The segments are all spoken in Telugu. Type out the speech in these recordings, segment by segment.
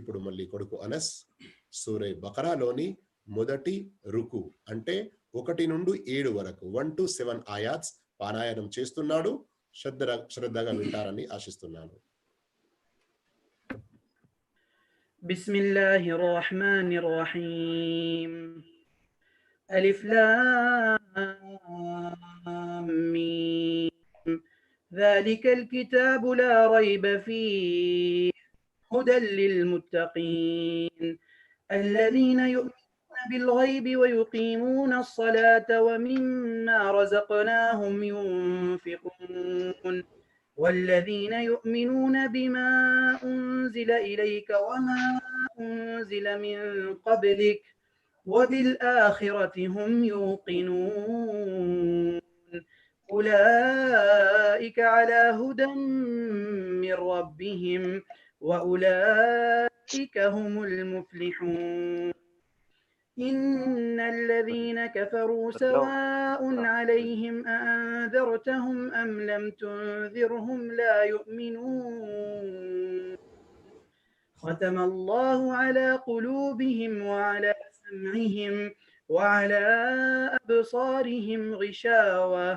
ఇప్పుడు మళ్ళీ కొడుకు అనస్ సూరే బకరాలోని మొదటి రుకు అంటే 1 నుండి 7 వరకు 1 to 7 ఆయాత్స్ పారాయణం చేస్తున్నాడు. శ్రద్ధగా వింటారని ఆశిస్తున్నాను. బిస్మిల్లాహిర్ రహ్మానిర్ రహీం. అలిఫ్ లామ్ మీమ్. జాలికల్ కితాబు లా రైబ ఫీహి హుదల్ లిల్ ముత్తఖీన్ الذين يؤمنون بالغيب ويقيمون الصلاة ومما رزقناهم ينفقون والذين يؤمنون بما أنزل إليك وما أنزل من قبلك وبالآخرة هم يوقنون أولئك على هدى من ربهم وأولئك هم المفلحون إن الذين كفروا سواء عليهم أأنذرتهم أم لم تنذرهم لا يؤمنون ختم الله على قلوبهم وعلى سمعهم وعلى أبصارهم غشاوة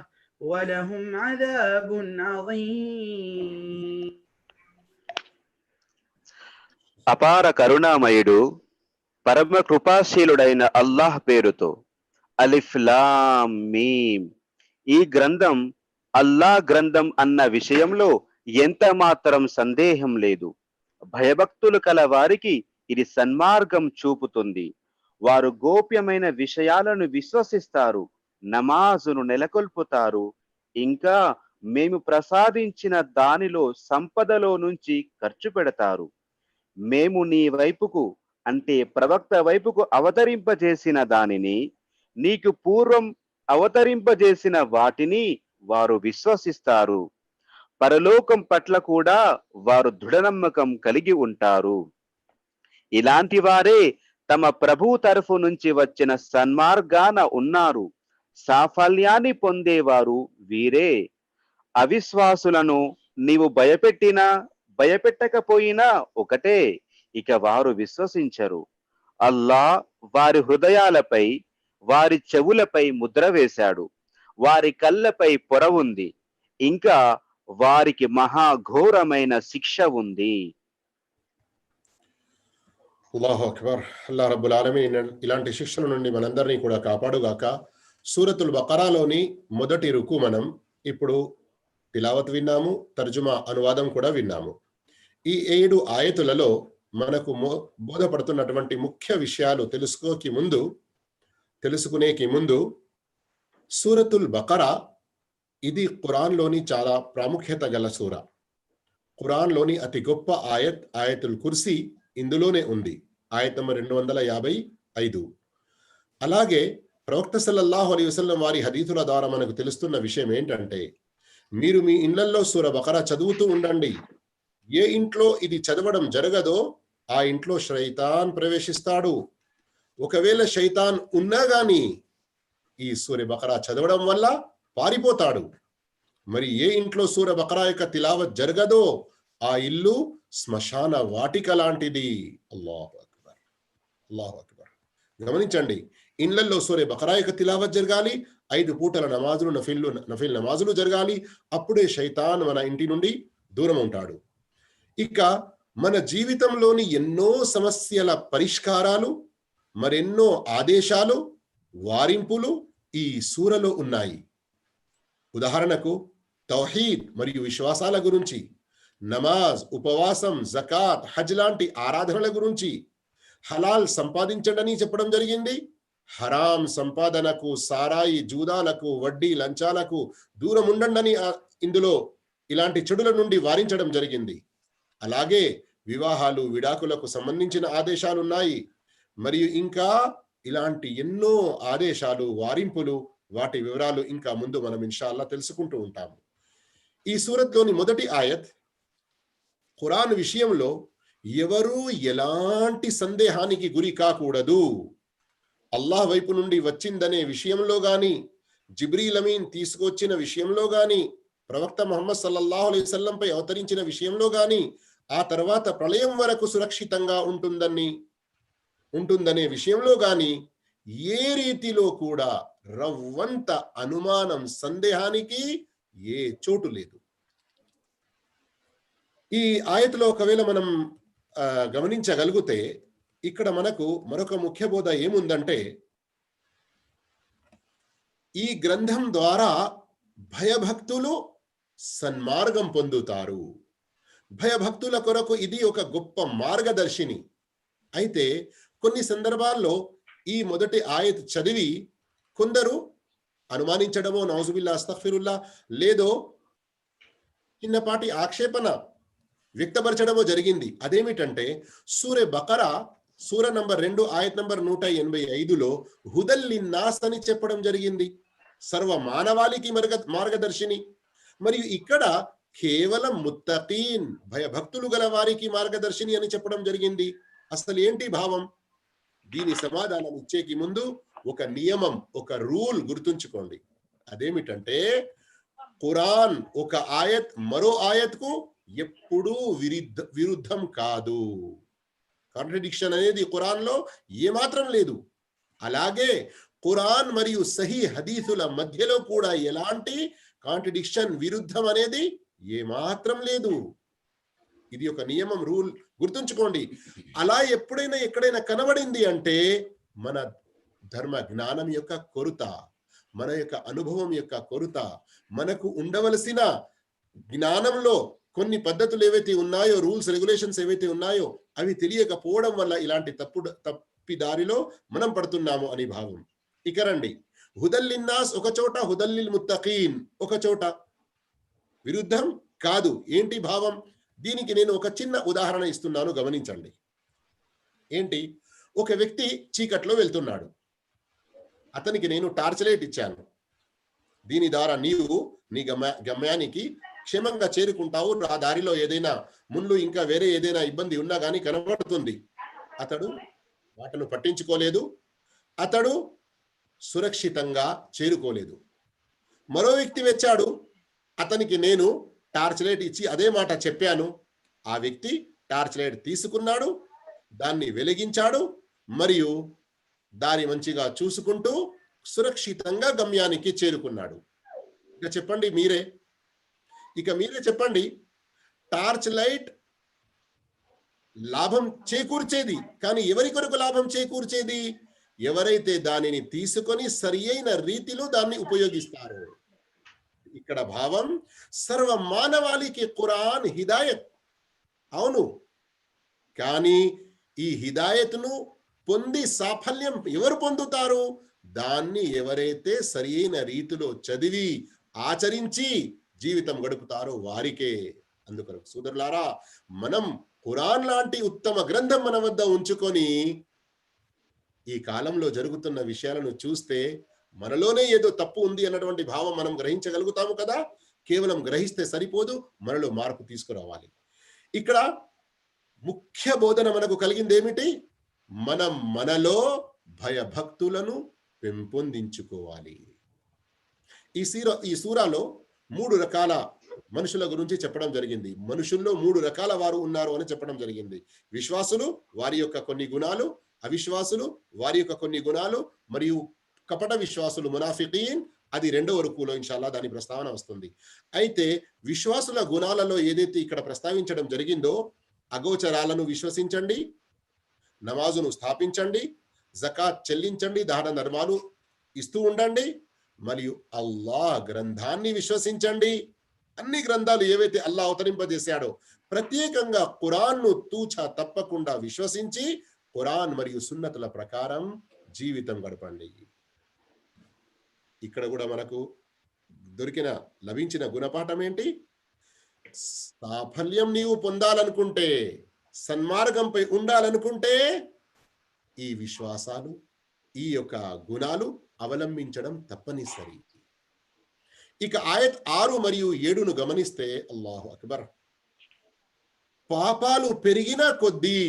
ولهم عذاب عظيم. అపార కరుణామయుడు పరమ కృపాశీలుడైన అల్లాహ్ పేరుతో. అలిఫ్ లామ్ మీమ్. ఈ గ్రంథం అల్లాహ్ గ్రంథం అన్న విషయంలో ఎంత మాత్రం సందేహం లేదు. భయభక్తులు కల వారికి ఇది సన్మార్గం చూపుతుంది. వారు గోప్యమైన విషయాలను విశ్వసిస్తారు, నమాజును నెలకొల్పుతారు, ఇంకా మేము ప్రసాదించిన దానిలో సంపదలో నుంచి ఖర్చు పెడతారు. మేము నీ వైపుకు అంటే ప్రవక్త వైపుకు అవతరింపజేసిన దానిని, నీకు పూర్వం అవతరింపజేసిన వాటిని వారు విశ్వసిస్తారు. పరలోకం పట్ల కూడా వారు దృఢనమ్మకం కలిగి ఉంటారు. ఇలాంటి వారే తమ ప్రభువు తరఫు నుంచి వచ్చిన సన్మార్గాన ఉన్నారు. సాఫల్యాన్ని పొందేవారు వీరే. అవిశ్వాసులను నీవు భయపెట్టినా భయపెట్టకపోయినా ఒకటే, ఇక వారు విశ్వసించరు. అల్లాహ్ వారి హృదయాలపై, వారి చెవులపై ముద్ర వేశాడు. వారి కళ్ళపై పొర ఉంది. ఇంకా వారికి మహాఘోరమైన శిక్ష ఉంది. అల్లాహు అక్బర్. అల్లాహ్ రబ్బుల్ ఆలమీన్ ఇలాంటి శిక్షల నుండి మనందరినీ కూడా కాపాడుగాక. సూరతుల్ బకరాలోని మొదటి రుకు మనం ఇప్పుడు తిలావత్ విన్నాము, తర్జుమా అనువాదం కూడా విన్నాము. ఈ 7 ఆయతులలో మనకు బోధపడుతున్నటువంటి ముఖ్య విషయాలు తెలుసుకునేకి ముందు సూరతుల్ బకరా ఇది ఖురాన్లోని చాలా ప్రాముఖ్యత గల సూర. ఖురాన్లోని అతి గొప్ప ఆయతుల్ కుర్సీ ఇందులోనే ఉంది. ఆయత్ నంబర్ 255. అలాగే ప్రవక్త సల్లల్లాహు అలైహి వసల్లం వారి హదీసుల ద్వారా మనకు తెలుస్తున్న విషయం ఏంటంటే, మీరు మీ ఇళ్లల్లో సూర బకరా చదువుతూ ఉండండి. ఏ ఇంట్లో ఇది చదవడం జరగదో ఆ ఇంట్లో శైతాన్ ప్రవేశిస్తాడు. ఒకవేళ శైతాన్ ఉన్నా గాని ఈ సూర బకరా చదవడం వల్ల పారిపోతాడు. మరి ఏ ఇంట్లో సూర బకరా యొక్క తిలావత్ జరగదో ఆ ఇల్లు శ్మశాన వాటిక లాంటిది. అల్లాహు అక్బర్, అల్లాహు అక్బర్. గమనించండి, ఇళ్లలో సూర బకరా యొక్క తిలావత్ జరగాలి, 5 పూటల నమాజులు నఫిల్ నమాజులు జరగాలి. అప్పుడే శైతాన్ మన ఇంటి నుండి దూరం ఉంటాడు. ఇక మన జీవితంలోని ఎన్నో సమస్యల పరిష్కారాలు, మరెన్నో ఆదేశాలు, వారింపులు ఈ సూరలో ఉన్నాయి. ఉదాహరణకు తౌహీద్ మరియు విశ్వాసాల గురించి, నమాజ్, ఉపవాసం, జకాత్, హజ్ లాంటి ఆరాధనల గురించి, హలాల్ సంపాదించండి చెప్పడం జరిగింది. హరాం సంపాదనకు, సారాయి, జూదాలకు, వడ్డీ, లంచాలకు దూరం ఉండండి ఇందులో ఇలాంటి చెడుల నుండి వారించడం జరిగింది. అలాగే వివాహాలు, విడాకులకు సంబంధించిన ఆదేశాలున్నాయి. మరియు ఇంకా ఇలాంటి ఎన్నో ఆదేశాలు, వారింపులు, వాటి వివరాలు ఇంకా ముందు మనం ఇన్షాల్లా తెలుసుకుంటూ ఉంటాము. ఈ సూరత్లోని మొదటి ఆయత్ ఖురాన్ విషయంలో ఎవరూ ఎలాంటి సందేహానికి గురి కాకూడదు. అల్లాహ్ వైపు నుండి వచ్చిందనే విషయంలో గాని, జిబ్రీల్ అమీన్ తీసుకొచ్చిన విషయంలో గాని, ప్రవక్త ముహమ్మద్ సల్లల్లాహు అలైహి వసల్లంపై అవతరించిన విషయంలో గాని ఆ తర్వాత ప్రళయం వరకు సురక్షితంగా ఉంటుందనే విషయంలో గాని ఏ రీతిలో కూడా రవ్వంత అనుమానం, సందేహానికి ఏ చోటు లేదు. ఈ ఆయతలో ఒకవేళ మనం గమనించగలిగితే ఇక్కడ మనకు మరొక ముఖ్య బోధ ఏముందంటే, ఈ గ్రంథం ద్వారా భయభక్తులు సన్మార్గం పొందుతారు. భయభక్తుల కొరకు ఇది ఒక గొప్ప మార్గదర్శిని. అయితే కొన్ని సందర్భాల్లో ఈ మొదటి ఆయత్ చదివి కొందరు అనుమానించడమో, నౌజుబిల్లా, అస్తగ్ఫిరుల్లా, లేదో చిన్నపాటి ఆక్షేపణ వ్యక్తపరచడమో జరిగింది. అదేమిటంటే సూరే బకరా సూర నంబర్ 2 ఆయత్ నంబర్ 185లో హుదల్లిన్నాస్ అని చెప్పడం జరిగింది, సర్వ మానవాళికి మార్గదర్శిని. మరియు ఇక్కడ కేవలం ముత్తకీన్, భయభక్తులు గల వారికి మార్గదర్శిని అని చెప్పడం జరిగింది. అసలు ఏంటి భావం? దీని సమాధానం ఇచ్చేకి ముందు ఒక నియమం, ఒక రూల్ గుర్తుంచుకోండి. అదేమిటంటే ఖురాన్ ఒక ఆయత్ మరో ఆయత్కు ఎప్పుడూ విరుద్ధం కాదు. కాంట్రడిక్షన్ అనేది ఖురాన్ లో ఏమాత్రం లేదు. అలాగే ఖురాన్ మరియు సహీ హదీసుల మధ్యలో కూడా ఎలాంటి కాంట్రడిక్షన్, విరుద్ధం అనేది ఏమాత్రం లేదు. ఇది ఒక నియమం, రూల్ గుర్తుంచుకోండి. అలా ఎప్పుడైనా ఎక్కడైనా కనబడింది అంటే మన ధర్మ జ్ఞానం యొక్క కొరత, మన యొక్క అనుభవం యొక్క కొరత, మనకు ఉండవలసిన జ్ఞానంలో కొన్ని పద్ధతులు ఏవైతే ఉన్నాయో, రూల్స్ రెగ్యులేషన్స్ ఏవైతే ఉన్నాయో అవి తెలియకపోవడం వల్ల ఇలాంటి తప్పిదారిలో మనం పడుతున్నాము అని భావం. ఇక రండి, హుదల్లిన్నాస్ ఒక చోట, హుదల్లిల్ ముత్తకీన్ ఒక చోట. విరుద్ధం కాదు. ఏంటి భావం? దీనికి నేను ఒక చిన్న ఉదాహరణ ఇస్తున్నాను, గమనించండి. ఏంటి? ఒక వ్యక్తి చీకట్లో వెళ్తున్నాడు, అతనికి నేను టార్చ్ లైట్ ఇచ్చాను, దీని ద్వారా నీవు నీ గమ్యానికి క్షేమంగా చేరుకుంటావు, ఆ దారిలో ఏదైనా ముళ్ళు ఇంకా వేరే ఏదైనా ఇబ్బంది ఉన్నా కానీ కనబడుతుంది. అతడు వాటిని పట్టించుకోలేదు, అతడు సురక్షితంగా చేరుకోలేదు. మరో వ్యక్తి వచ్చాడు, అతనికి నేను టార్చ్ లైట్ ఇచ్చి అదే మాట చెప్పాను. ఆ వ్యక్తి టార్చ్ లైట్ తీసుకున్నాడు, దాన్ని వెలిగించాడు, మరియు దారి మంచిగా చూసుకుంటూ సురక్షితంగా గమ్యానికి చేరుకున్నాడు. ఇక చెప్పండి మీరే, చెప్పండి, టార్చ్ లైట్ లాభం చేకూర్చేది, కానీ ఎవరి కొరకు లాభం చేకూర్చేది? ఎవరైతే దానిని తీసుకొని సరి అయిన రీతిలో దాన్ని ఉపయోగిస్తారో. ఇక్కడ భావం సర్వ మానవాళికి ఖురాన్ హిదాయత్. అవును, కానీ ఈ హిదాయత్ను పొంది సాఫల్యం ఎవరు పొందుతారు? దాన్ని ఎవరైతే సరి అయిన రీతిలో చదివి ఆచరించి జీవితం గడుపుతారో వారికే. అందుకొరకు సోదరులారా, మనం ఖురాన్ లాంటి ఉత్తమ గ్రంథం మన వద్ద ఉంచుకొని ఈ కాలంలో జరుగుతున్న విషయాలను చూస్తే మనలోనే ఏదో తప్పు ఉంది అన్నటువంటి భావం మనం గ్రహించగలుగుతాము కదా. కేవలం గ్రహిస్తే సరిపోదు, మనలో మార్పు తీసుకురావాలి. ఇక్కడ ముఖ్య బోధన మనకు కలిగింది ఏమిటి? మనం మనలో భయభక్తులను పెంపొందించుకోవాలి. ఈ సూరాలో 3 రకాల మనుషుల గురించి చెప్పడం జరిగింది. మనుషుల్లో 3 రకాల వారు ఉన్నారు అని చెప్పడం జరిగింది. విశ్వాసులు, వారి యొక్క కొన్ని గుణాలు; అవిశ్వాసులు, వారి యొక్క కొన్ని గుణాలు; మరియు కపట విశ్వాసులు, మునాఫికీన్, అది 2వ రుకులో ఇన్షాల్లా దాని ప్రస్తావన వస్తుంది. అయితే విశ్వాసుల గుణాలలో ఏదైతే ఇక్కడ ప్రస్తావించడం జరిగిందో, అగోచరాలను విశ్వసించండి, నమాజును స్థాపించండి, జకాత్ చెల్లించండి, దాన ధర్మాలు ఇస్తూ ఉండండి, మరియు అల్లాహ్ గ్రంథాన్ని విశ్వసించండి. అన్ని గ్రంథాలు ఏవైతే అల్లాహ్ అవతరింపజేశాడో ప్రత్యేకంగా ఖురాన్ను తూచా తప్పకుండా విశ్వసించి ఖురాన్ మరియు సున్నతుల ప్రకారం జీవితం గడపండి. ఇక్కడ కూడా మనకు లభించిన గుణపాఠం ఏంటి? సాఫల్యం నీవు పొందాలనుకుంటే, సన్మార్గంపై ఉండాలనుకుంటే ఈ విశ్వాసాలు, ఈ యొక్క గుణాలు అవలంబించడం తప్పనిసరి. ఇక ఆయత్ 6 మరియు 7ను గమనిస్తే, అల్లాహు అక్బర్, పాపాలు పెరిగిన కొద్దీ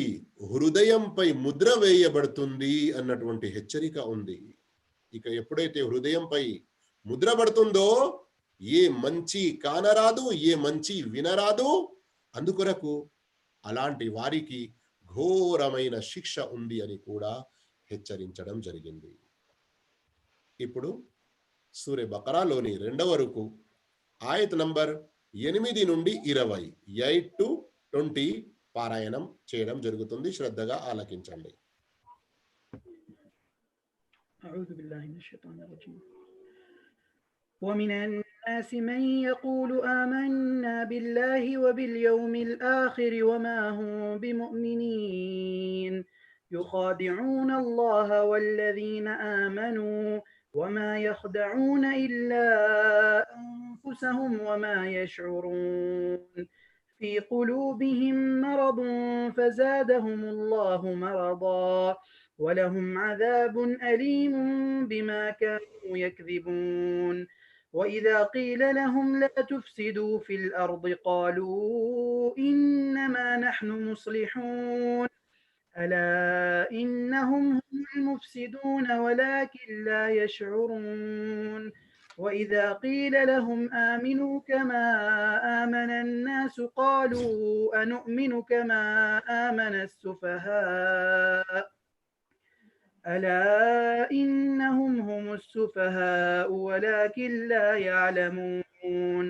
హృదయంపై ముద్ర వేయబడుతుంది అన్నటువంటి హెచ్చరిక ఉంది. ఇక ఎప్పుడైతే హృదయంపై ముద్ర పడుతుందో ఏ మంచి కానరాదు, ఏ మంచి వినరాదు. అందుకొరకు అలాంటి వారికి ఘోరమైన శిక్ష ఉంది అని కూడా హెచ్చరించడం జరిగింది. ఇప్పుడు సూరే బకరాలోని 2వ రుకు ఆయత్ నంబర్ 8 నుండి 20 8 to 20 పారాయణం చేయడం జరుగుతుంది. శ్రద్ధగా ఆలకించండి. أعوذ بالله من الشيطان الرجيم. ومن الناس من يقول آمنا بالله وباليوم الآخر وما هم بمؤمنين يخادعون الله والذين آمنوا وما يخدعون إلا أنفسهم وما يشعرون في قلوبهم مرض فزادهم الله مرضا ولهم عذاب أليم بما كانوا يكذبون وإذا قيل لهم لا تفسدوا في الأرض قالوا إنما نحن مصلحون ألا إنهم هم المفسدون ولكن لا يشعرون وإذا قيل لهم آمنوا كما آمن الناس قالوا أنؤمن كما آمن السفهاء ألا إنهم هم السفهاء ولكن لا يعلمون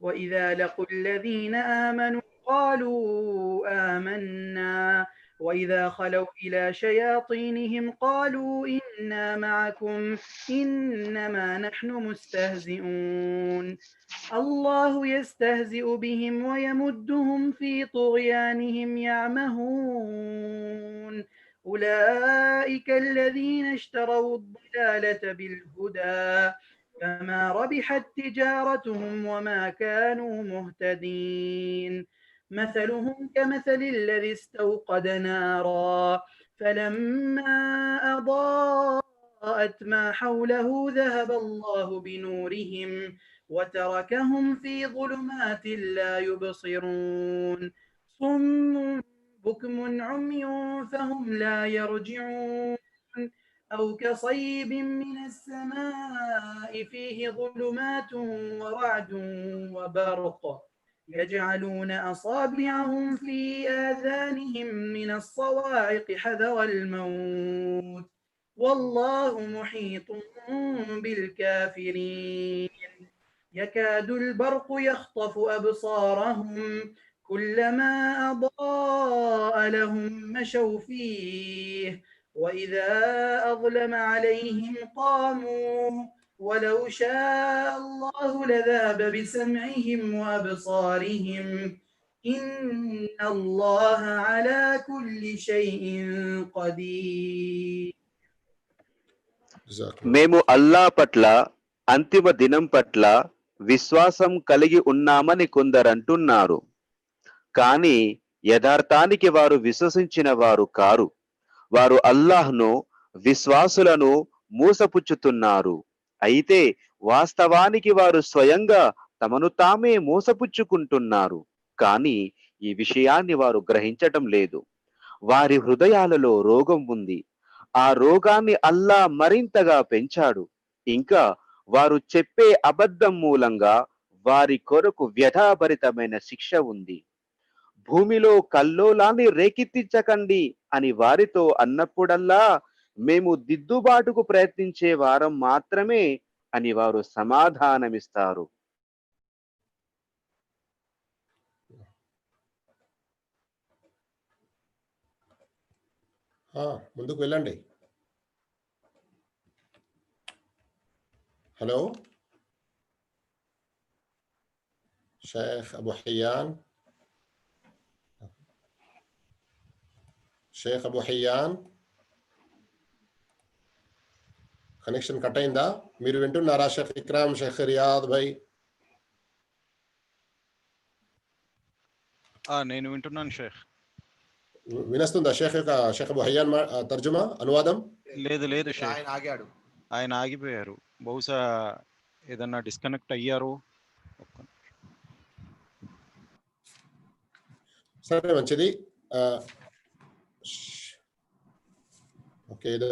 وإذا لقوا الذين آمنوا قالوا آمنا وإذا خلوا إلى شياطينهم قالوا إنا معكم إنما نحن مستهزئون الله يستهزئ بهم ويمدهم في طغيانهم يعمهون أولئك الذين اشتروا الضلالة بالهدى فما ربحت تجارتهم وما كانوا مهتدين مثلهم كمثل الذي استوقد نارا فلما أضاءت ما حوله ذهب الله بنورهم وتركهم في ظلمات لا يبصرون صم بكم عمي فهم لا يرجعون أو كصيب من السماء فيه ظلمات ورعد وبرق يجعلون أصابعهم في آذانهم من الصواعق حذر الموت والله محيط بالكافرين يكاد البرق يخطف أبصارهم كلما أضاء لهم مشوا فيه وإذا أظلم عليهم قاموا ولو شاء الله لذهب بسمعهم وأبصارهم إن الله على كل شيء قدير. మేము అల్లా పట్ల అంతిమ దినం పట్ల విశ్వాసం కలిగి ఉన్నామని కొందరంటున్నారు. కానీ యథార్థానికి వారు విశ్వసించిన వారు కారు. వారు అల్లాహ్ను విశ్వాసులను మోసపుచ్చుతున్నారు. అయితే వాస్తవానికి వారు స్వయంగా తమను తామే మోసపుచ్చుకుంటున్నారు. కానీ ఈ విషయాన్ని వారు గ్రహించటం లేదు. వారి హృదయాలలో రోగం ఉంది. ఆ రోగాన్ని అల్లా మరింతగా పెంచాడు. ఇంకా వారు చెప్పే అబద్ధం మూలంగా వారి కొరకు వ్యథాభరితమైన శిక్ష ఉంది. భూమిలో కల్లోలాన్ని రేకెత్తించకండి అని వారితో అన్నప్పుడల్లా మేము దిద్దుబాటుకు ప్రయత్నించే వారం మాత్రమే అని వారు సమాధానమిస్తారు. ముందుకు వెళ్ళండి. Hello Sheikh Abu Hayyan. Sheikh Abu Hayyan connection cut అయిందా? మీరు వింటున్నారా? షేఖ్ ఇక్రామ్, షేఖ్ రియాద్ భాయ్. నేను వింటున్నాను షేఖ్. వినస్తుందా షేఖ్ యొక్క షేఖ్ అబు హయ్యాన్ తర్జుమా అనువాదం? లేదు లేదు షేఖ్, ఆయన ఆగిపోయారు. బహుశా ఏదన్నా డిస్కనెక్ట్ అయ్యారు. సరే, మంచిది. ఓకే, ఏదో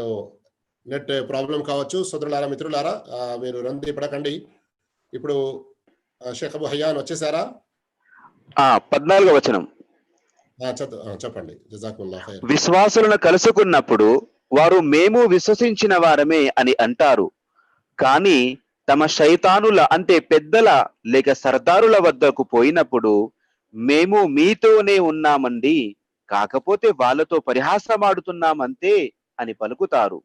నెట్ ప్రాబ్లం కావచ్చు. సోదరులారా, మిత్రులారా, మీరు రంది పడకండి. ఇప్పుడు షేఖ్ అబు హయ్యాన్ వచ్చేసారా? 14వ వచనం. చెప్పండి. జజాకుముల్లాహ్ ఖైర్. విశ్వాసులను కలుసుకున్నప్పుడు వారు మేము విశ్వసించిన వారమే అని అంటారు. కానీ తమ శైతానుల అంటే పెద్దల లేక సర్దారుల వద్దకు పోయినప్పుడు మేము మీతోనే ఉన్నామండి, కాకపోతే వాళ్ళతో పరిహాసమాడుతున్నామంతే అని పలుకుతారు.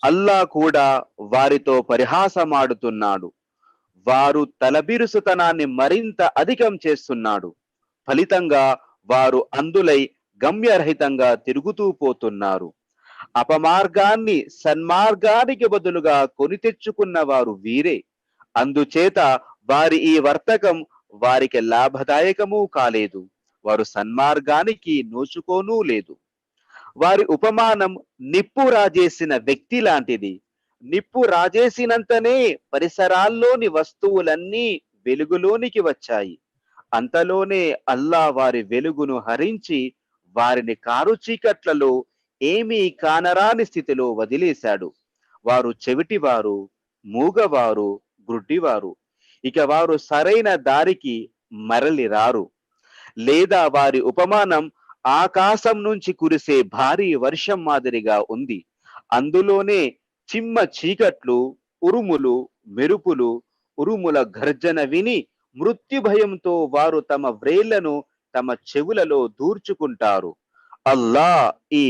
అల్లా కూడా వారితో పరిహాసమాడుతున్నాడు. వారు తలబిరుసుతనాన్ని మరింత అధికం చేస్తున్నాడు. ఫలితంగా వారు అందులై గమ్యరహితంగా తిరుగుతూ పోతున్నారు. అపమార్గాన్ని సన్మార్గానికి బదులుగా కొని తెచ్చుకున్న వారు వీరే. అందుచేత వారి ఈ వర్తకం వారికి లాభదాయకము కాలేదు. వారు సన్మార్గానికి నోచుకోనూ లేదు. వారి ఉపమానం నిప్పు రాజేసిన వ్యక్తి లాంటిది. నిప్పు రాజేసినంతనే పరిసరాల్లోని వస్తువులన్నీ వెలుగులోనికి వచ్చాయి. అంతలోనే అల్లా వారి వెలుగును హరించి వారిని కారు చీకట్లలో ఏమీ కానరాని స్థితిలో వదిలేశాడు. వారు చెవిటివారు, మూగవారు, గ్రుడ్డివారు. ఇక వారు సరైన దారికి మరలి రారు. లేదా వారి ఉపమానం ఆకాశం నుంచి కురిసే భారీ వర్షం మాదిరిగా ఉంది. అందులోనే చిమ్మ చీకట్లు, ఉరుములు, మెరుపులు, ఉరుముల గర్జన విని మృత్యు భయంతో వారు తమ వ్రేళ్లను తమ చెవులలో దూర్చుకుంటారు. అల్లా ఈ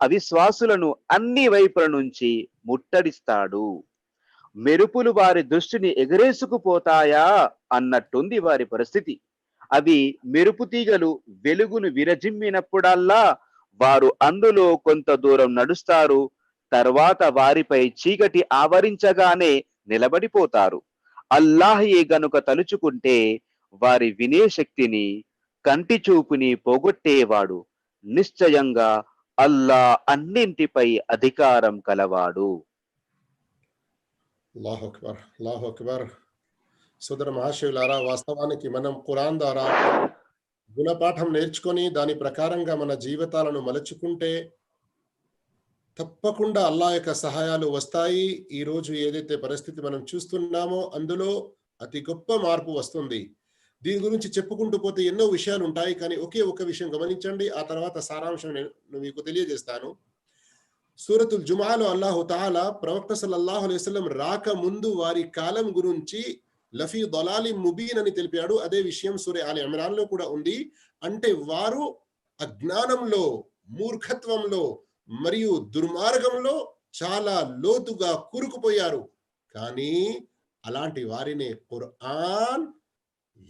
అవిశ్వాసులను అన్ని వైపుల నుంచి ముట్టడిస్తాడు. మెరుపులు వారి దృష్టిని ఎగరేసుకుపోతాయా అన్నట్టుంది వారి పరిస్థితి. అవి మెరుపు తీగలు వెలుగును విరజిమ్మినప్పుడల్లా వారు అందులో కొంత దూరం నడుస్తారు. తర్వాత వారిపై చీకటి ఆవరించగానే నిలబడిపోతారు. అల్లాహే గనుక తలుచుకుంటే వారి వినే శక్తిని, కంటి చూపుని పోగొట్టేవాడు. నిశ్చయంగా అల్లా అన్నింటిపై అధికారం కలవాడు. అల్లాహు అక్బర్, అల్లాహు అక్బర్. సోదర మహాశివులారా, వాస్తవానికి మనం ఖురాన్ ద్వారా గుణపాఠం నేర్చుకొని దాని ప్రకారంగా మన జీవితాలను మలుచుకుంటే తప్పకుండా అల్లా యొక్క సహాయాలు వస్తాయి. ఈ రోజు ఏదైతే పరిస్థితి మనం చూస్తున్నామో అందులో అతి గొప్ప మార్పు వస్తుంది. దీని గురించి చెప్పుకుంటూ పోతే ఎన్నో విషయాలు ఉంటాయి, కానీ ఒకే ఒక విషయం గమనించండి, ఆ తర్వాత సారాంశం నేను మీకు తెలియజేస్తాను. సూరతుల్ జుమాలో అల్లాహు తాలా ప్రవక్త సల్లల్లాహు అలైహి వసల్లం రాక ముందు వారి కాలం గురించి లఫీ దలాలి ముబీన్ అని తెలిపాడు. అదే విషయం సూర ఆలి ఇమ్రాన్ లో కూడా ఉంది. అంటే వారు అజ్ఞానంలో, మూర్ఖత్వంలో మరియు దుర్మార్గంలో చాలా లోతుగా కూరుకుపోయారు. కానీ అలాంటి వారిని ఖురాన్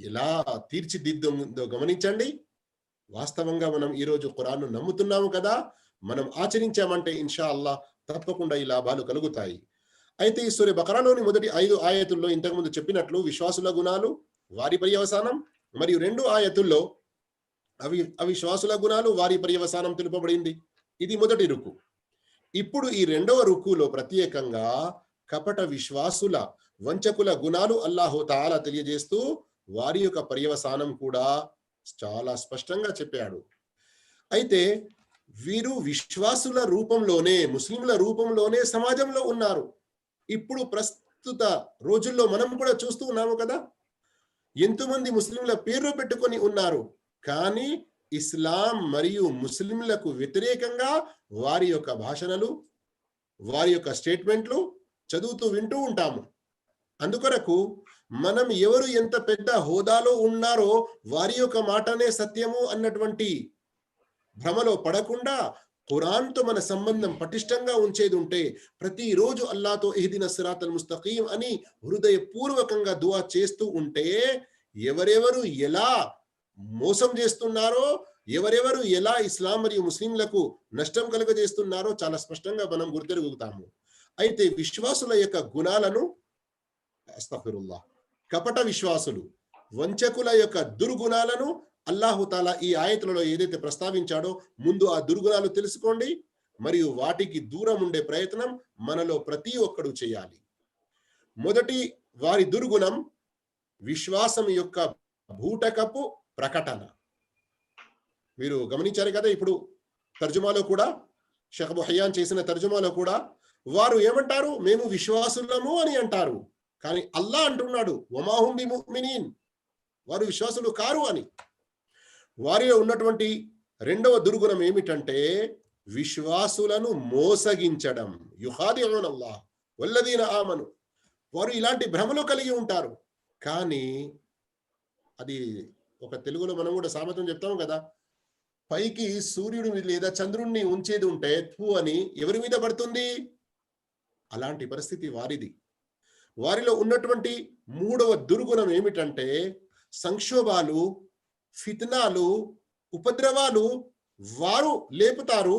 ఎలా తీర్చిదిద్దుందో గమనించండి. వాస్తవంగా మనం ఈరోజు ఖురాన్ను నమ్ముతున్నాము కదా, మనం ఆచరించామంటే ఇన్షా అల్లాహ్ తప్పకుండా ఈ లాభాలు కలుగుతాయి. అయితే ఈ సూర బకరాలోని మొదటి 5 ఆయతుల్లో ఇంతకుముందు చెప్పినట్లు విశ్వాసుల గుణాలు, వారి పర్యవసానం, మరియు 2 ఆయతుల్లో అవిశ్వాసుల గుణాలు, వారి పర్యవసానం తెలుపబడింది. ఇది మొదటి రుకు. ఇప్పుడు ఈ 2వ రుకులో ప్రత్యేకంగా కపట విశ్వాసుల, వంచకుల గుణాలు అల్లాహు తాలా తెలియజేస్తూ వారి యొక్క పర్యవసానం కూడా చాలా స్పష్టంగా చెప్పాడు. అయితే వీరు విశ్వాసుల రూపంలోనే, ముస్లింల రూపంలోనే సమాజంలో ఉన్నారు. ఇప్పుడు ప్రస్తుత రోజుల్లో మనం కూడా చూస్తూ ఉన్నాము కదా, ఎంతోమంది ముస్లింల పేర్లు పెట్టుకొని ఉన్నారు. కానీ ఇస్లాం మరియు ముస్లింలకు వ్యతిరేకంగా వారి యొక్క భాషణలు, వారి యొక్క స్టేట్మెంట్లు చదువుతూ వింటూ ఉంటాము. అందుకొరకు మనం ఎవరు ఎంత పెద్ద హోదాలో ఉన్నారో వారి యొక్క మాటనే సత్యము అన్నటువంటి భ్రమలో పడకుండా ఖురాన్తో మన సంబంధం పటిష్టంగా ఉంచేది ఉంటే ప్రతిరోజు అల్లాతో ఇహ్దిన సిరాతల్ ముస్తఖీం అని హృదయపూర్వకంగా దువా చేస్తూ ఉంటే ఎవరెవరు ఎలా మోసం చేస్తున్నారో, ఎవరెవరు ఎలా ఇస్లాం మరియు ముస్లింలకు నష్టం కలుగజేస్తున్నారో చాలా స్పష్టంగా మనం గుర్తెరుగుతాము. అయితే విశ్వాసుల యొక్క గుణాలను, అస్తగ్ఫిరుల్లాహ్, కపట విశ్వాసులు, వంచకుల యొక్క దుర్గుణాలను అల్లాహు తాలా ఈ ఆయతులలో ఏదైతే ప్రస్తావించాడో ముందు ఆ దుర్గుణాలు తెలుసుకోండి, మరియు వాటికి దూరం ఉండే ప్రయత్నం మనలో ప్రతి ఒక్కడు చేయాలి. మొదటి వారి దుర్గుణం విశ్వాసం యొక్క భూటకపు ప్రకటన. మీరు గమనించారు కదా, ఇప్పుడు తర్జుమాలో కూడా, షేఖ్ అబూ హయ్యాన్ చేసిన తర్జుమాలో కూడా వారు ఏమంటారు, మేము విశ్వాసులము అని అంటారు. కానీ అల్లా అంటున్నాడు వమాహుం బిముమినీన్, వారు విశ్వాసులు కారు అని. వారిలో ఉన్నటువంటి రెండవ దుర్గుణం ఏమిటంటే విశ్వాసులను మోసగించడం. యుఖాదిఊన అల్లాహ్ వల్లదీన ఆమను. వారు ఇలాంటి భ్రమలు కలిగి ఉంటారు. కానీ అది ఒక తెలుగులో మనం కూడా సామెతం చెప్తాం కదా, పైకి సూర్యుడి మీద లేదా చంద్రుణ్ణి ఉంచేది ఉంటే తూ అని ఎవరి మీద పడుతుంది? అలాంటి పరిస్థితి వారిది. వారిలో ఉన్నటువంటి మూడవ దుర్గుణం ఏమిటంటే సంక్షోభాలు, ఫిత్నాలు, ఉపద్రవాలు వారు లేపుతారు.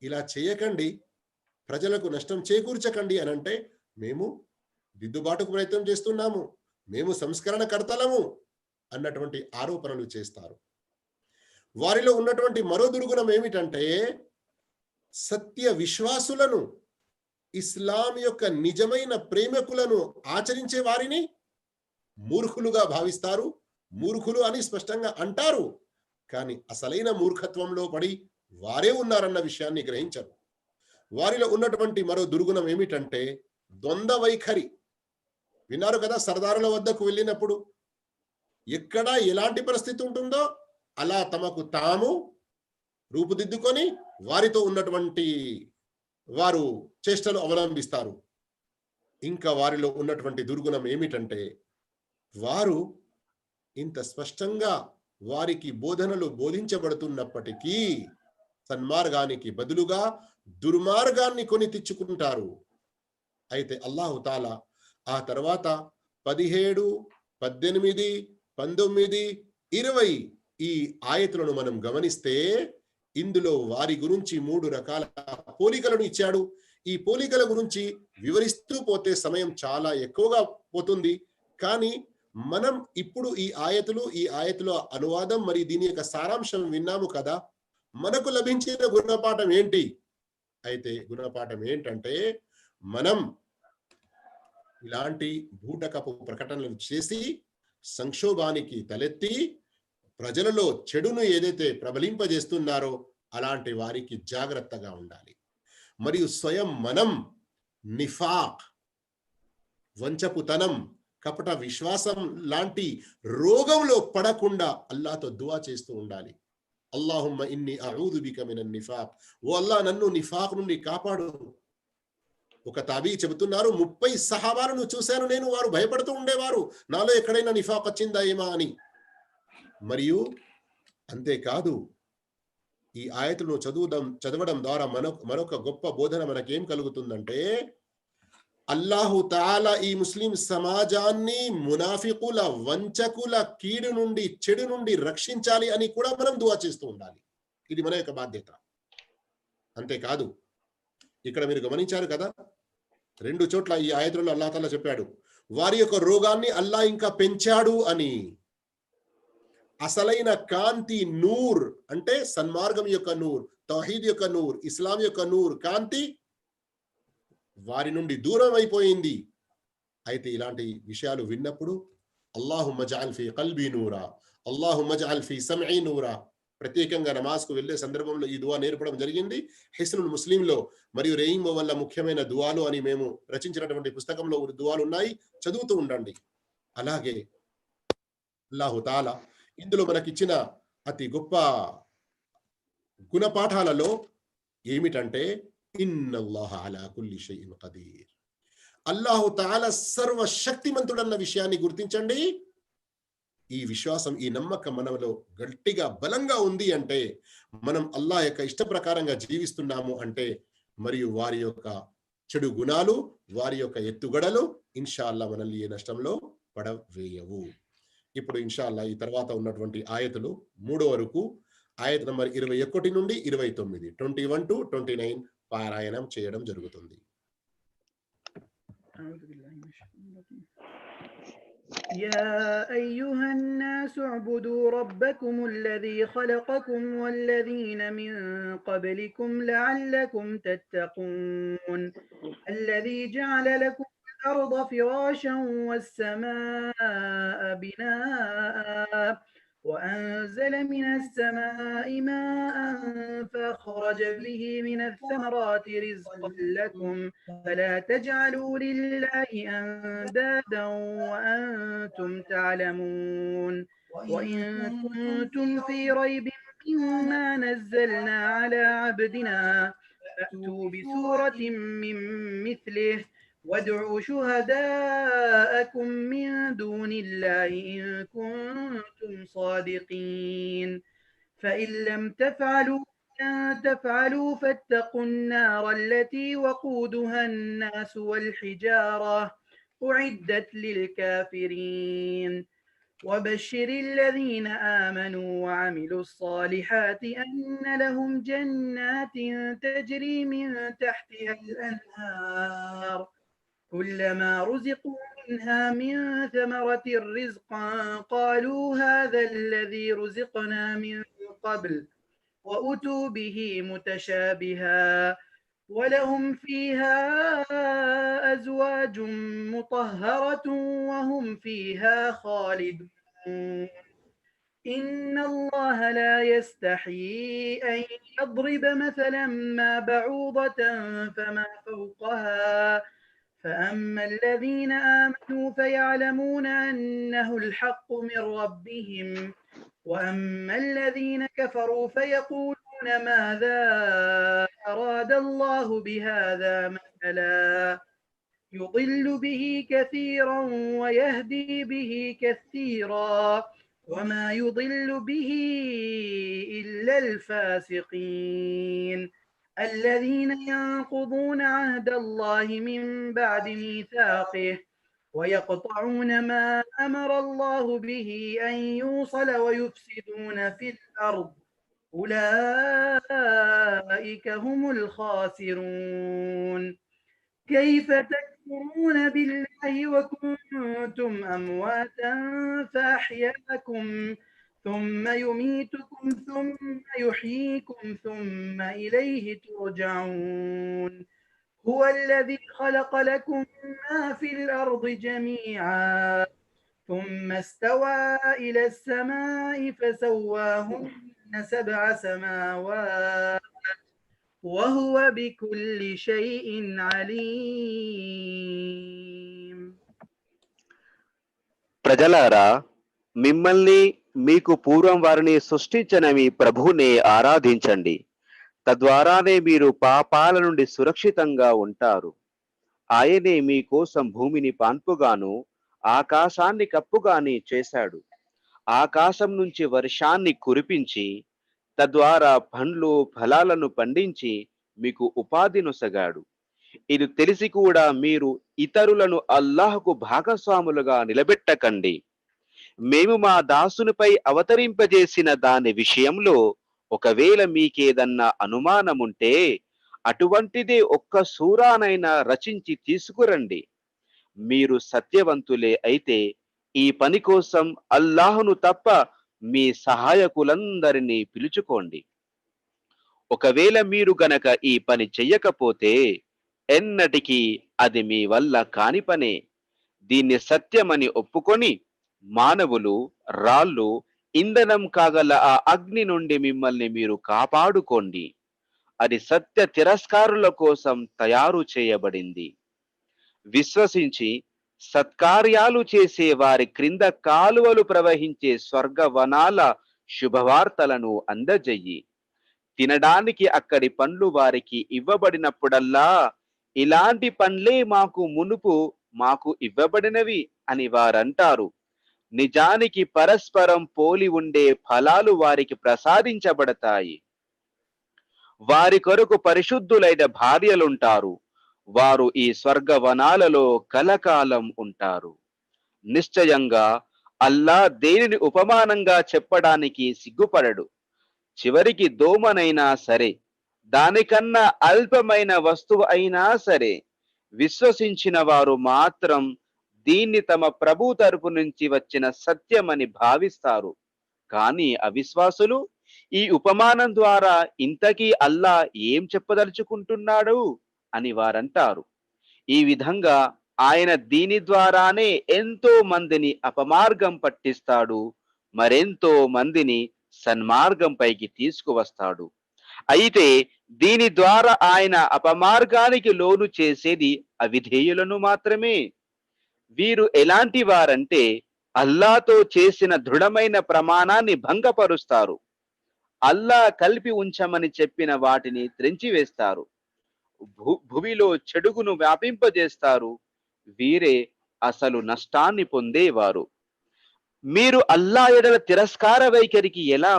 ఇలా చేయకండి, ప్రజలకు నష్టం చేకూర్చకండి అని అంటే మేము దిద్దుబాటుకు ప్రయత్నం చేస్తున్నాము, మేము సంస్కరణ కర్తలము అన్నటువంటి ఆరోపణలు చేస్తారు. వారిలో ఉన్నటువంటి మరో దుర్గుణం ఏమిటంటే సత్య విశ్వాసులను, ఇస్లాం యొక్క నిజమైన ప్రేమికులను ఆచరించే వారిని మూర్ఖులుగా భావిస్తారు. మూర్ఖులు అని స్పష్టంగా అంటారు, కానీ అసలైన మూర్ఖత్వంలో పడి వారే ఉన్నారన్న విషయాన్ని గ్రహించరు. వారిలో ఉన్నటువంటి మరో దుర్గుణం ఏమిటంటే ద్వంద్వ వైఖరి. విన్నారు కదా, సర్దారుల వద్దకు వెళ్ళినప్పుడు ఎక్కడ ఎలాంటి పరిస్థితి ఉంటుందో అలా తమకు తాము రూపుదిద్దుకొని వారితో ఉన్నటువంటి వారు చేష్టలు అవలంబిస్తారు. ఇంకా వారిలో ఉన్నటువంటి దుర్గుణం ఏమిటంటే వారు ఇంత స్పష్టంగా వారికి బోధనలు బోధించబడుతున్నప్పటికీ సన్మార్గానికి బదులుగా దుర్మార్గాన్ని కొని తెచ్చుకుంటారు. అయితే అల్లాహు తాలా ఆ తర్వాత 17, 18, 19, 20 ఈ ఆయతులను మనం గమనిస్తే ఇందులో వారి గురించి 3 రకాల పోలికలను ఇచ్చాడు. ఈ పోలికల గురించి వివరిస్తూ పోతే సమయం చాలా ఎక్కువగా పోతుంది. కానీ మనం ఇప్పుడు ఈ ఆయతుల అనువాదం మరి దీని యొక్క సారాంశం విన్నాము కదా. మనకు లభించిన గుణపాఠం ఏంటి? అయితే గుణపాఠం ఏంటంటే మనం ఇలాంటి బూటకపు ప్రకటనలు చేసి సంక్షోభానికి తలెత్తి ప్రజలలో చెడును ఏదైతే ప్రబలింపజేస్తున్నారో అలాంటి వారికి జాగ్రత్తగా ఉండాలి. మరియు స్వయం మనం నిఫాక్, వంచపుతనం, కపట విశ్వాసం లాంటి రోగంలో పడకుండా అల్లాహ్తో దువా చేస్తూ ఉండాలి. అల్లాహుమ్మ ఇన్ని అఊదు బిక మినన్ నిఫాక్, ఓ అల్లాహ్ నన్ను నిఫాక్ నుండి కాపాడు. ఒక తాబీ చెబుతున్నారు, 30 సహాబాలను చూశాను నేను, వారు భయపడుతూ ఉండేవారు నాలో ఎక్కడైనా నిఫాక్ వచ్చిందా ఏమా అని. మరియు అంతేకాదు ఈ ఆయతులను చదవడం ద్వారా మరొక గొప్ప బోధన మనకేం కలుగుతుందంటే అల్లాహు తాలా ఈ ముస్లిం సమాజాన్ని మునాఫికుల, వంచకుల కీడు నుండి, చెడు నుండి రక్షించాలి అని కూడా మనం దువా చేస్తూ ఉండాలి. ఇది మన యొక్క బాధ్యత. అంతేకాదు ఇక్కడ మీరు గమనించారు కదా, 2 చోట్ల ఈ ఆయతులలో అల్లాహ్ తాలా చెప్పాడు వారి యొక్క రోగాన్ని అల్లాహ్ ఇంకా పెంచాడు అని. అసలైన కాంతి నూర్ అంటే సన్మార్గం యొక్క నూర్, తౌహీద్ యొక్క నూర్, ఇస్లాం యొక్క నూర్, కాంతి వారి నుండి దూరం అయిపోయింది. అయితే ఇలాంటి విషయాలు విన్నప్పుడు అల్లాహుమ్మ జఅల్ ఫీ కల్బీ నూరా, అల్లాహుమ్మ జఅల్ ఫీ సమఈ నూరా, ప్రత్యేకంగా నమాజ్కు వెళ్లే సందర్భంలో ఈ దువా నేర్పడం జరిగింది హిస్నుల్ ముస్లింలో. మరియు రెయిన్బో వల్ల ముఖ్యమైన దువాలు అని మేము రచించినటువంటి పుస్తకంలో దువాలు ఉన్నాయి, చదువుతూ ఉండండి. అలాగే అల్లాహు తాలా ఇందులో మనకిచ్చిన అతి గొప్ప గుణపాఠాలలో ఏమిటంటే ఇన్నల్లాహ అలా కుల్లి షైఇన్ ఖదీర్, అల్లాహు తాలా సర్వశక్తిమంతుడన్న విషయాన్ని గుర్తించండి. ఈ విశ్వాసం, ఈ నమ్మకం మనలో గట్టిగా బలంగా ఉంది అంటే మనం అల్లాహ్ యొక్క ఇష్ట ప్రకారంగా జీవిస్తున్నాము అంటే, మరియు వారి యొక్క చెడు గుణాలు, వారి యొక్క ఎత్తుగడలు ఇన్షాల్లా మనల్ని ఏ నష్టంలో పడవేయవు. ఇప్పుడు ఇన్షాల్లా ఈ తర్వాత ఉన్నటువంటి ఆయతులు 3 వరకు ఆయత నంబర్ 21 నుండి 29, 21 to 29 పారాయణం చేయడం జరుగుతుంది. يا أيها الناس اعبدوا ربكم الذي خلقكم والذين من قبلكم لعلكم تتقون الذي جعل لكم الأرض فراشا والسماء بناء وأنزل من السماء ماء فأخرج به من الثمرات رزقا لكم فلا تجعلوا لله أندادا وأنتم تعلمون وإن كنتم في ريب مما نزلنا على عبدنا فأتوا بسورة من مثله وادعوا شهداءكم من دون الله إن كنتم صادقين فإن لم تفعلوا تفعلوا فاتقوا النار التي وقودها الناس والحجارة أعدت للكافرين وبشر الذين آمنوا وعملوا الصالحات أن لهم جنات تجري من تحتها الأنهار كلما رزقوا منها من ثمرة رزقا قالوا هذا الذي رزقنا من قبل وأتوا به متشابها ولهم فيها أزواج مطهرة وهم فيها خالدون إن الله لا يستحيي أن يضرب مثلا ما بعوضة فما فوقها فأما الذين آمنوا فيعلمون أنه الحق من ربهم وأما الذين كفروا فيقولون ماذا أراد الله بهذا مثلا يضل به كثيرا ويهدي به كثيرا وما يضل به إلا الفاسقين الذين ينقضون عهد الله من بعد ميثاقه ويقطعون ما أمر الله به أن يوصل ويفسدون في الأرض أولئك هم الخاسرون كيف تكفرون بالله وكنتم أمواتا فأحياكم ثم يميتكم ثم يحييكم ثم إليه ترجعون هو الذي خلق لكم ما في الأرض جميعا ثم استوى إلى السماء فسواهن 7 سماوات وهو بكل شيء عليم ప్రజలారా, మిమ్మల్ని మీకు పూర్వం వారిని సృష్టించిన మీ ప్రభువునే ఆరాధించండి. తద్వారానే మీరు పాపాల నుండి సురక్షితంగా ఉంటారు. ఆయనే మీకోసం భూమిని పాన్పుగాను ఆకాశాన్ని కప్పుగాని చేశాడు. ఆకాశం నుంచి వర్షాన్ని కురిపించి తద్వారా పండ్లు ఫలాలను పండించి మీకు ఉపాధినొసగాడు. ఇది తెలిసి కూడా మీరు ఇతరులను అల్లాహకు భాగస్వాములుగా నిలబెట్టకండి. మేము మా దాసునిపై అవతరింపజేసిన దాని విషయంలో ఒకవేళ మీకేదన్నా అనుమానముంటే అటువంటిదే ఒక్క సూరానైనా రచించి తీసుకురండి. మీరు సత్యవంతులే అయితే ఈ పని కోసం అల్లాహును తప్ప మీ సహాయకులందరినీ పిలుచుకోండి. ఒకవేళ మీరు గనక ఈ పని చెయ్యకపోతే ఎన్నటికీ అది మీ వల్ల కాని పనే. దీన్ని సత్యమని ఒప్పుకొని మానవులు, రాళ్ళు, ఇంధనం కాగల ఆ అగ్ని నుండి మిమ్మల్ని మీరు కాపాడుకోండి. అది సత్య తిరస్కారుల కోసం తయారు చేయబడింది. విశ్వసించి సత్కార్యాలు చేసే వారి క్రింద కాలువలు ప్రవహించే స్వర్గవనాల శుభవార్తలను అందజెయ్యి. తినడానికి అక్కడి పండ్లు వారికి ఇవ్వబడినప్పుడల్లా ఇలాంటి పండ్లే మాకు ఇవ్వబడినవి అని వారంటారు. నిజానికి పరస్పరం పోలి ఉండే ఫలాలు వారికి ప్రసాదించబడతాయి. వారి కొరకు పరిశుద్ధులైన భార్యలుంటారు. వారు ఈ స్వర్గవనాలలో కలకాలం ఉంటారు. నిశ్చయంగా అల్లా దేనిని ఉపమానంగా చెప్పడానికి సిగ్గుపడడు. చివరికి దోమనైనా సరే, దానికన్నా అల్పమైన వస్తువు అయినా సరే, విశ్వసించిన వారు మాత్రం దీన్ని తమ ప్రభు తరపు నుంచి వచ్చిన సత్యమని భావిస్తారు. కానీ అవిశ్వాసులు ఈ ఉపమానం ద్వారా ఇంతకీ అల్లా ఏం చెప్పదలుచుకుంటున్నాడు అని వారంటారు. ఈ విధంగా ఆయన దీని ద్వారానే ఎంతో మందిని అపమార్గం పట్టిస్తాడు మరెంతో మందిని సన్మార్గంపైకి తీసుకువస్తాడు. అయితే దీని ద్వారా ఆయన అపమార్గానికి లోను చేసేది అవిధేయులను మాత్రమే. వీరు ఎలాంటి వారంటే అల్లాతో చేసిన దృఢమైన ప్రమాణాన్ని భంగపరుస్తారు. అల్లా కలిపి ఉంచమని చెప్పిన వాటిని త్రెంచివేస్తారు. భూమిలో చెడుగును వ్యాపింపజేస్తారు. వీరే అసలు నష్టాన్ని పొందేవారు. మీరు అల్లా ఎడల తిరస్కార వైఖరికి ఎలా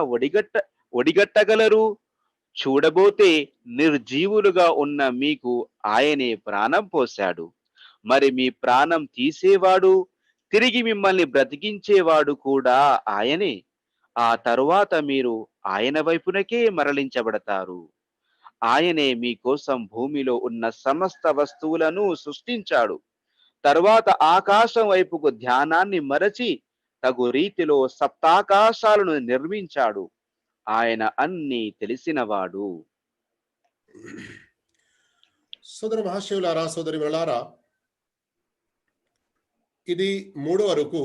ఒడిగట్టగలరు? చూడబోతే నిర్జీవులుగా ఉన్న మీకు ఆయనే ప్రాణం పోశాడు. మరి మీ ప్రాణం తీసేవాడు, తిరిగి మిమ్మల్ని బ్రతికించేవాడు కూడా ఆయనే. ఆ తరువాత మీరు ఆయన వైపునకే మరలించబడతారు. ఆయనే మీకోసం భూమిలో ఉన్న సమస్త వస్తువులను సృష్టించాడు. తరువాత ఆకాశం వైపుకు ధ్యానాన్ని మరచి తగు రీతిలో సప్తాకాశాలను నిర్మించాడు. ఆయన అన్ని తెలిసినవాడు. సోదర మహాశివులారా, సోదరి వెళ్ళారా, ఇది మూడవ రుకు.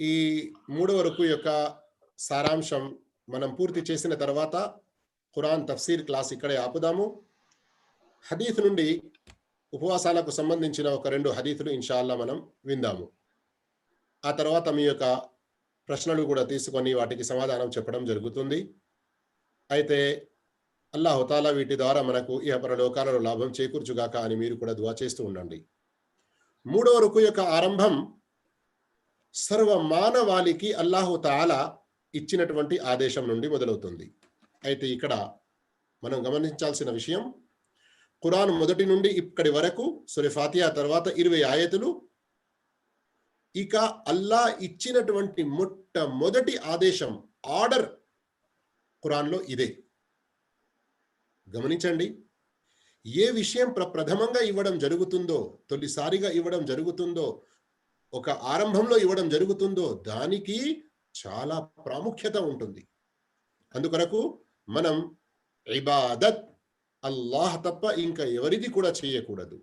ఈ మూడవ రుకు యొక్క సారాంశం మనం పూర్తి చేసిన తర్వాత ఖురాన్ తఫ్సీర్ క్లాస్ ఇక్కడే ఆపుదాము. హదీత్ నుండి ఉపవాసాలకు సంబంధించిన ఒక 2 హదీతులు ఇన్షాల్లా మనం విందాము. ఆ తర్వాత మీ యొక్క ప్రశ్నలు కూడా తీసుకొని వాటికి సమాధానం చెప్పడం జరుగుతుంది. అయితే అల్లాహుతాలా వీటి ద్వారా మనకు ఇహపర లోకాలలో లాభం చేకూర్చుగాక అని మీరు కూడా దువా చేస్తూ ఉండండి. మూడవ రుకు యొక్క ఆరంభం సర్వ మానవాళికి అల్లాహుతాలా ఇచ్చినటువంటి ఆదేశం నుండి మొదలవుతుంది. అయితే ఇక్కడ మనం గమనించాల్సిన విషయం, ఖురాన్ మొదటి నుండి ఇక్కడి వరకు సూరా ఫాతిహా తర్వాత 20 ఆయతులు ఇక అల్లా ఇచ్చినటువంటి మొట్టమొదటి ఆదేశం, ఆర్డర్ ఖురాన్లో ఇదే. గమనించండి, ఏ విషయం ప్రథమంగా ఇవ్వడం జరుగుతుందో, తొలిసారిగా ఇవ్వడం జరుగుతుందో, ఒక ఆరంభంలో ఇవ్వడం జరుగుతుందో దానికి చాలా ప్రాముఖ్యత ఉంటుంది. అందుకొరకు మనం ఇబాదత్ అల్లాహ్ తప్ప ఇంకా ఎవరిది కూడా చేయకూడదు.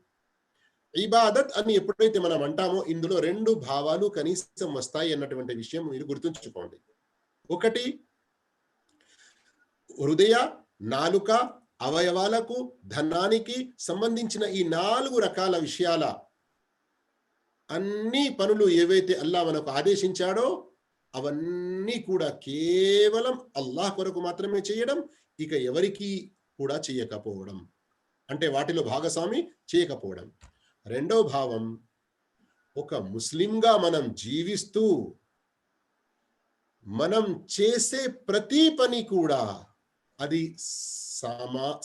ఇబాదత్ అని ఎప్పుడైతే మనం అంటామో ఇందులో 2 భావాలు కనీసం వస్తాయి అన్నటువంటి విషయం మీరు గుర్తుంచుకోండి. ఒకటి, హృదయ, నాలుక, అవయవాలకు, ధనానికి సంబంధించిన ఈ 4 రకాల విషయాల అన్ని పనులు ఏవైతే అల్లా మనకు ఆదేశించాడో అవన్నీ కూడా కేవలం అల్లాహ్ కొరకు మాత్రమే చేయడం, ఇక ఎవరికి కూడా చేయకపోవడం, అంటే వాటిలో భాగస్వామి చేయకపోవడం. రెండో భావం, ఒక ముస్లింగా మనం జీవిస్తూ మనం చేసే ప్రతి పని కూడా అది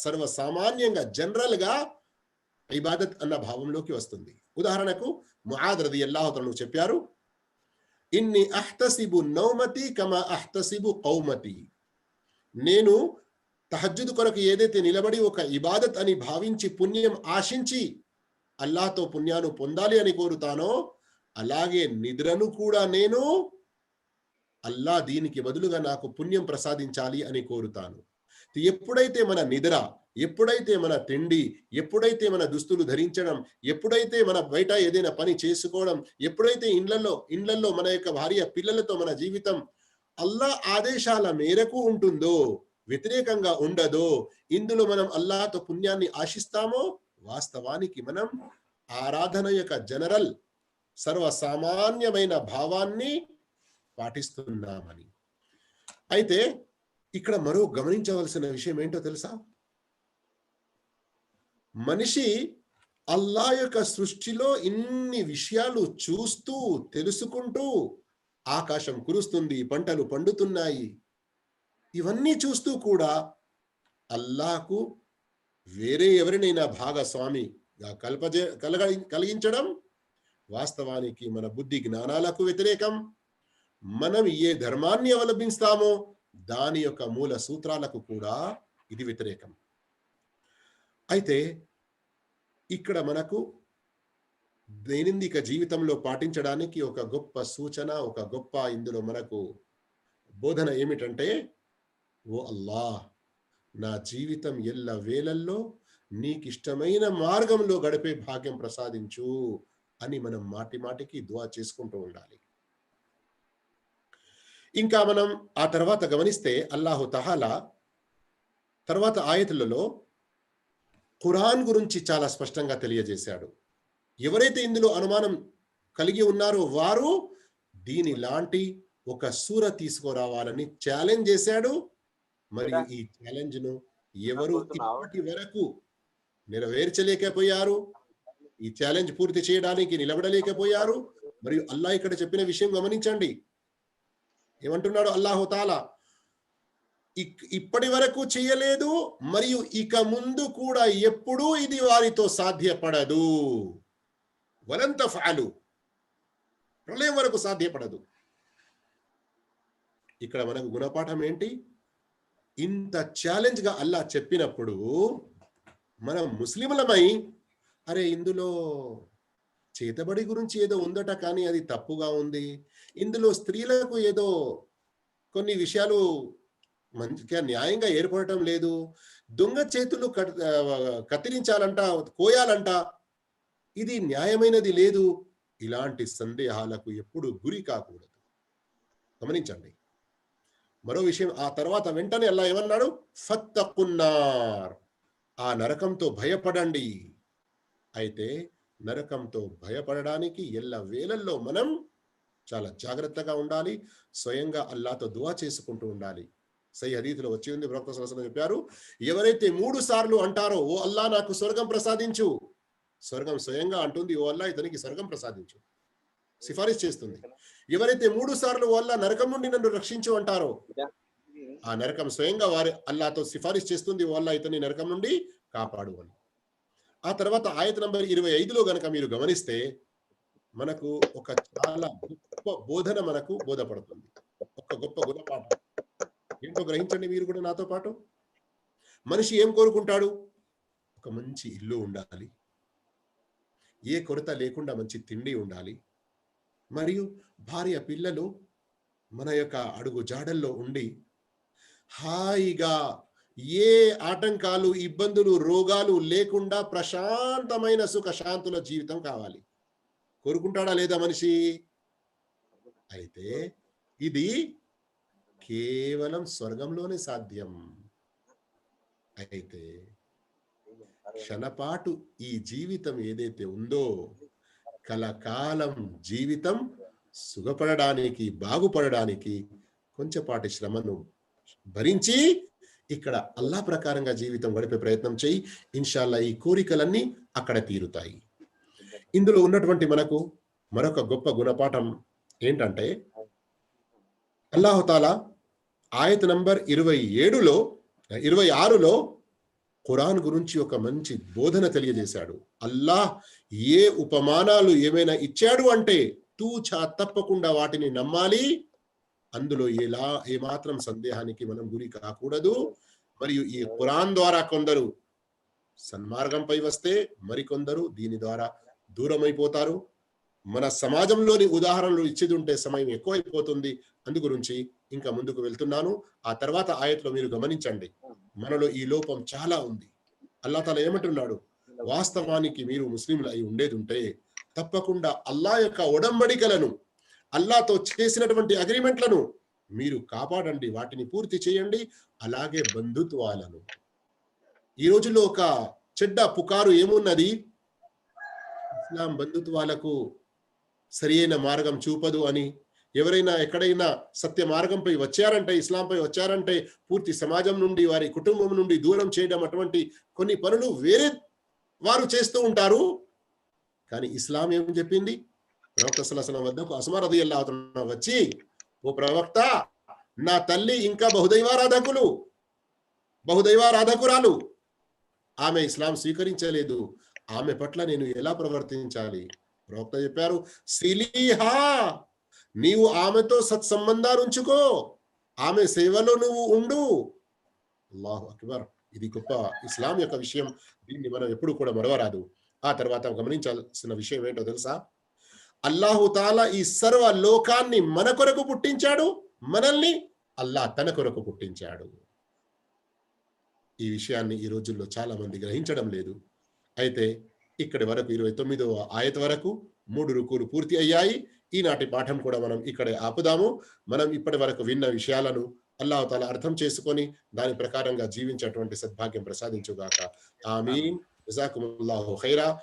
సర్వసామాన్యంగా జనరల్ గా ఇబాదత్ అన్న భావంలోకి వస్తుంది. ఉదాహరణకు ముఆద్ రదియల్లాహు తఆలా చెప్పారు, ఇన్ని అహ్తసిబు నౌమతి కమా అహ్తసిబు కౌమతి. నేను తహజ్జుద్ కొరకు ఏదైతే నిలబడి ఒక ఇబాదత్ అని భావించి పుణ్యం ఆశించి అల్లాహ్తో పుణ్యాన్ని పొందాలి అని కోరుతానో, అలాగే నిద్రను కూడా నేను అల్లా దీనికి బదులుగా నాకు పుణ్యం ప్రసాదించాలి అని కోరుతాను. ఎప్పుడైతే మన నిద్ర, ఎప్పుడైతే మన తిండి, ఎప్పుడైతే మన దుస్తులు ధరించడం, ఎప్పుడైతే మన బయట ఏదైనా పని చేసుకోవడం, ఎప్పుడైతే ఇండ్లలో మన యొక్క భార్య పిల్లలతో మన జీవితం అల్లా ఆదేశాల మేరకు ఉంటుందో, వ్యతిరేకంగా ఉండదో, ఇందులో మనం అల్లాహ్తో పుణ్యాన్ని ఆశిస్తామో, వాస్తవానికి మనం ఆరాధన యొక్క జనరల్ సర్వసామాన్యమైన భావాన్ని పాటిస్తున్నామని. అయితే ఇక్కడ మరో గమనించవలసిన విషయం ఏంటో తెలుసా? మనిషి అల్లా యొక్క సృష్టిలో ఇన్ని విషయాలు చూస్తూ తెలుసుకుంటూ, ఆకాశం కురుస్తుంది, పంటలు పండుతున్నాయి, ఇవన్నీ చూస్తూ కూడా అల్లాహకు వేరే ఎవరినైనా భాగస్వామిగా కలిగించడం వాస్తవానికి మన బుద్ధి జ్ఞానాలకు వ్యతిరేకం. మనం ఏ ధర్మాన్ని అవలంబిస్తామో దాని యొక్క మూల సూత్రాలకు కూడా ఇది వ్యతిరేకం. అయితే ఇక్కడ మనకు దైనందిక జీవితంలో పాటించడానికి ఒక గొప్ప సూచన, ఒక గొప్ప ఇందులో మనకు బోధన ఏమిటంటే, ఓ అల్లాహ్, నా జీవితం ఎల్ల వేళల్లో నీకిష్టమైన మార్గంలో గడిపే భాగ్యం ప్రసాదించు అని మనం మాటి మాటికి దుఆ చేసుకుంటూ ఉండాలి. ఇంకా మనం ఆ తర్వాత గమనిస్తే అల్లాహు తఆలా తర్వాత ఆయతులలో ఖురాన్ గురించి చాలా స్పష్టంగా తెలియజేశాడు. ఎవరైతే ఇందులో అనుమానం కలిగి ఉన్నారో వారు దీని లాంటి ఒక సూర తీసుకురావాలని ఛాలెంజ్ చేశాడు. మరియు ఈ ఛాలెంజ్ ను ఎవరు ఇప్పటి వరకు నెరవేర్చలేకపోయారు. ఈ ఛాలెంజ్ పూర్తి చేయడానికి నిలబడలేకపోయారు. మరియు అల్లాహ్ ఇక్కడ చెప్పిన విషయం గమనించండి. ఏమంటున్నాడు అల్లాహు తాలా? ఇప్పటి వరకు చేయలేదు, మరియు ఇక ముందు కూడా ఎప్పుడూ ఇది వారితో సాధ్యపడదు. వలం తఫఅలు, ప్రళయం వరకు సాధ్యపడదు. ఇక్కడ మనకు గుణపాఠం ఏంటి? ఇంత ఛాలెంజ్ గా అల్లాహ్ చెప్పినప్పుడు మనం ముస్లింలమై అరే ఇందులో చేతబడి గురించి ఏదో ఉందట, కానీ అది తప్పుగా ఉంది, ఇందులో స్త్రీలకు ఏదో కొన్ని విషయాలు మంచిగా న్యాయంగా ఏర్పడటం లేదు, దొంగ చేతులు కత్తిరించాలంట, కోయాలంట, ఇది న్యాయమైనది లేదు, ఇలాంటి సందేహాలకు ఎప్పుడు గురి కాకూడదు. గమనించండి. మరో విషయం, ఆ తర్వాత వెంటనే అల్లాహ్ ఏమన్నాడు? ఫత్తకున్నార్, ఆ నరకంతో భయపడండి. అయితే నరకంతో భయపడడానికి ఎల్ల వేళల్లో మనం చాలా జాగ్రత్తగా ఉండాలి. స్వయంగా అల్లాహ్తో దుఆ చేసుకుంటూ ఉండాలి. సహీ హదీసులో వచ్చి ఉంది, ప్రవక్త సల్లల్లాహు అలైహి వసల్లం చెప్పారు, ఎవరైతే 3 సార్లు అంటారో ఓ అల్లాహ్ నాకు స్వర్గం ప్రసాదించు, స్వర్గం స్వయంగా అంటుంది ఓ అల్లాహ్ ఇతనికి స్వర్గం ప్రసాదించు, సిఫారిష్ చేస్తుంది. ఎవరైతే 3 సార్లు ఓ అల్లాహ్ నరకం నుండి నన్ను రక్షించు అంటారో ఆ నరకం స్వయంగా వారి అల్లాహ్తో సిఫారిష్ చేస్తుంది, ఓ అల్లాహ్ ఇతని నరకం నుండి కాపాడు అని. ఆ తర్వాత ఆయత నంబర్ 25లో గనక మీరు గమనిస్తే మనకు ఒక చాలా గొప్ప బోధన మనకు బోధపడుతుంది. ఒక గొప్ప గుణపాఠం ఏంటో గ్రహించండి మీరు కూడా నాతో పాటు. మనిషి ఏం కోరుకుంటాడు? ఒక మంచి ఇల్లు ఉండాలి, ఏ కొరత లేకుండా మంచి తిండి ఉండాలి, మరియు భార్య పిల్లలు మన యొక్క అడుగు జాడల్లో ఉండి హాయిగా ఏ ఆటంకాలు, ఇబ్బందులు, రోగాలు లేకుండా ప్రశాంతమైన సుఖశాంతుల జీవితం కావాలి. కోరుకుంటాడా లేదా మనిషి? అయితే ఇది కేవలం స్వర్గంలోనే సాధ్యం. అయితే క్షణపాటు ఈ జీవితం ఏదైతే ఉందో కలకాలం జీవితం సుఖపడడానికి, బాగుపడడానికి కొంచెంపాటి శ్రమను భరించి ఇక్కడ అల్లాహ్ ప్రకారంగా జీవితం గడిపే ప్రయత్నం చేయి. ఇన్షాల్లా ఈ కోరికలన్నీ అక్కడ తీరుతాయి. ఇందులో ఉన్నటువంటి మనకు మరొక గొప్ప గుణపాఠం ఏంటంటే అల్లాహు తాలా ఆయత నంబర్ 26లో ఖురాన్ గురించి ఒక మంచి బోధన తెలియజేశాడు. అల్లాహ్ ఏ ఉపమానాలు ఏమైనా ఇచ్చాడు అంటే తూచా తప్పకుండా వాటిని నమ్మాలి. అందులో ఏమాత్రం సందేహానికి మనం గురి కాకూడదు. మరియు ఈ ఖురాన్ ద్వారా కొందరు సన్మార్గంపై వస్తే మరికొందరు దీని ద్వారా దూరమైపోతారు. మన సమాజంలోని ఉదాహరణలు ఇచ్చేది ఉంటే సమయం ఎక్కువైపోతుంది. అందు గురించి ఇంకా ముందుకు వెళ్తున్నాను. ఆ తర్వాత ఆయట్లో మీరు గమనించండి, మనలో ఈ లోపం చాలా ఉంది. అల్లాహ్ తాలా ఏమంటున్నాడు? వాస్తవానికి మీరు ముస్లింలు అయి ఉండేది ఉంటే తప్పకుండా అల్లాహ్ యొక్క ఒడంబడికలను, అల్లాహ్తో చేసినటువంటి అగ్రిమెంట్లను మీరు కాపాడండి, వాటిని పూర్తి చేయండి. అలాగే బంధుత్వాలను. ఈ రోజుల్లో ఒక చెడ్డ పుకారు ఏమున్నది? ఇస్లాం బంధుత్వాలకు సరి అయిన మార్గం చూపదు అని. ఎవరైనా ఎక్కడైనా సత్య మార్గంపై వచ్చారంటే, ఇస్లాంపై వచ్చారంటే పూర్తి సమాజం నుండి, వారి కుటుంబం నుండి దూరం చేయడం, అటువంటి కొన్ని పనులు వేరే వారు చేస్తూ ఉంటారు. కానీ ఇస్లాం ఏం చెప్పింది? ప్రవక్త సల్లల్లాహు అలైహి వసల్లం వద్దకు అస్మా రదియల్లాహు అన్హా వచ్చి, ఓ ప్రవక్త, నా తల్లి ఇంకా బహుదైవారాధకురాలు, ఆమె ఇస్లాం స్వీకరించలేదు, ఆమె పట్ల నేను ఎలా ప్రవర్తించాలి? ప్రవక్త చెప్పారు, సిలీహా, నీవు ఆమెతో సత్సంబంధాలు ఉంచుకో, ఆమె సేవలో నువ్వు ఉండు. అల్లాహు అక్బర్. ఇది గొప్ప ఇస్లాం యొక్క విషయం. దీన్ని మనం ఎప్పుడు కూడా మరవరాదు. ఆ తర్వాత గమనించాల్సిన విషయం ఏంటో తెలుసా? అల్లాహు తాలా ఈ సర్వ లోకాన్ని మన కొరకు పుట్టించాడు, మనల్ని అల్లాహ్ తన కొరకు పుట్టించాడు. ఈ విషయాన్ని ఈ రోజుల్లో చాలా మంది గ్రహించడం లేదు. అయితే ఇక్కడి వరకు 29వ ఆయత వరకు 3 రుకులు పూర్తి అయ్యాయి. ఈనాటి పాఠం కూడా మనం ఇక్కడే ఆపుదాము. మనం ఇప్పటి వరకు విన్న విషయాలను అల్లాహ్ తాలా అర్థం చేసుకొని దాని ప్రకారంగా జీవించేటువంటి సద్భాగ్యం ప్రసాదించుగాక. ఆమీన్. జజాకుముల్లాహు ఖైరా.